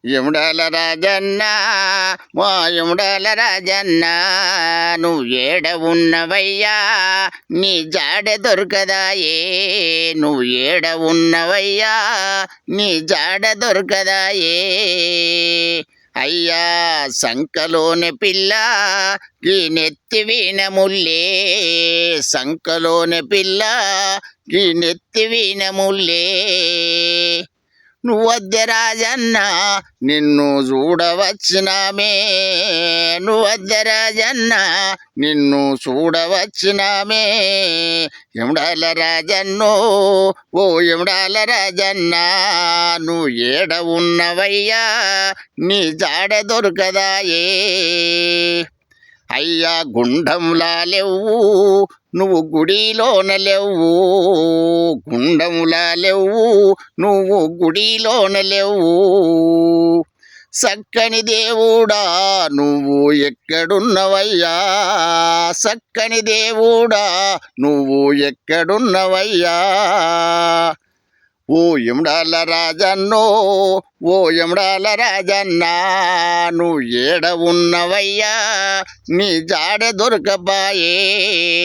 యముడాల రాజన్న మా యముడాల రాజన్న నువ్వు ఏడ ఉన్నవయ్యా నీ జాడ దొరకదాయే నువ్వు ఏడ ఉన్నవయ్యా నీ జాడ దొరకదాయే అయ్యా సంకలోని పిల్ల ఈ నెత్తి వీణ ముల్లే సంకలోని పిల్ల ఈ నెత్తి వీణ ముల్లే నువ్వద్దె రాజన్న నిన్ను చూడవచ్చినామే నువ్వద్దె రాజన్న నిన్ను చూడవచ్చినామే యముడాల రాజన్నో ఓ యముడాల రాజన్న నువ్వు ఏడ ఉన్నవయ్యా నీ జాడ దొరకదాయే అయ్యా గుండంలా లేవు నువ్వు గుడిలోన లేవు గుండములా లేవు నువ్వు గుడిలోన లేవు సక్కని దేవుడా నువ్వు ఎక్కడున్నవయ్యా సక్కని దేవుడా నువ్వు ఎక్కడున్నవయ్యా ఓ యముడాల రాజన్నో ఓ యముడాల రాజన్న నువ్వు ఏడ ఉన్నవయ్యా నీ జాడ దొరకబాయే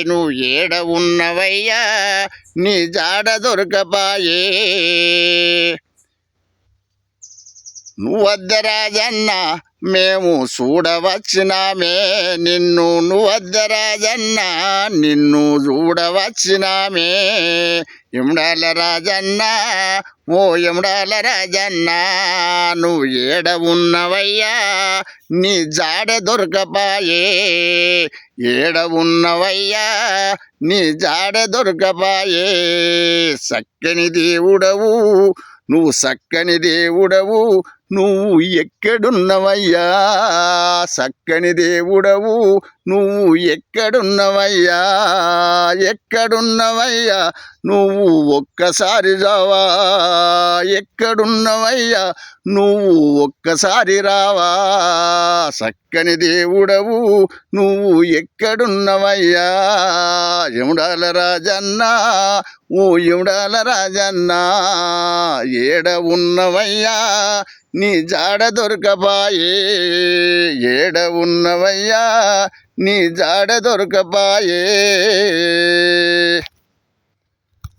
నువ్వు ఏడ ఉన్నవయ్యా నీ జాడ దొరకబాయే నువ్వద్దె రాజన్న మేము చూడవచ్చినామే నిన్ను నువ్వద్దె రాజన్న నిన్ను చూడవచ్చినామే యముడాల రాజన్న ఓ యముడాల రాజన్న నువ్వు ఏడ ఉన్నవయ్యా నీ జాడ దొరకపాయే ఏడ ఉన్నవయ్యా నీ జాడ దొరకపాయే సక్కని దేవుడవు నువ్వు సక్కని దేవుడవు నువ్వు ఎక్కడున్నవయ్యా సక్కని దేవుడవు నువ్వు ఎక్కడున్నవయ్యా ఎక్కడున్నవయ్యా నువ్వు ఒక్కసారి రావా ఎక్కడున్నవయ్యా నువ్వు ఒక్కసారి రావా సక్కని దేవుడవు నువ్వు ఎక్కడున్నవయ్యా యముడాల రాజన్న ఓ యముడాల రాజన్న ఏడ ఉన్నవయ్యా నీ జాడ దొరకపాయే ఏడ ఉన్నవయ్యా నీ జాడ దొరకపాయే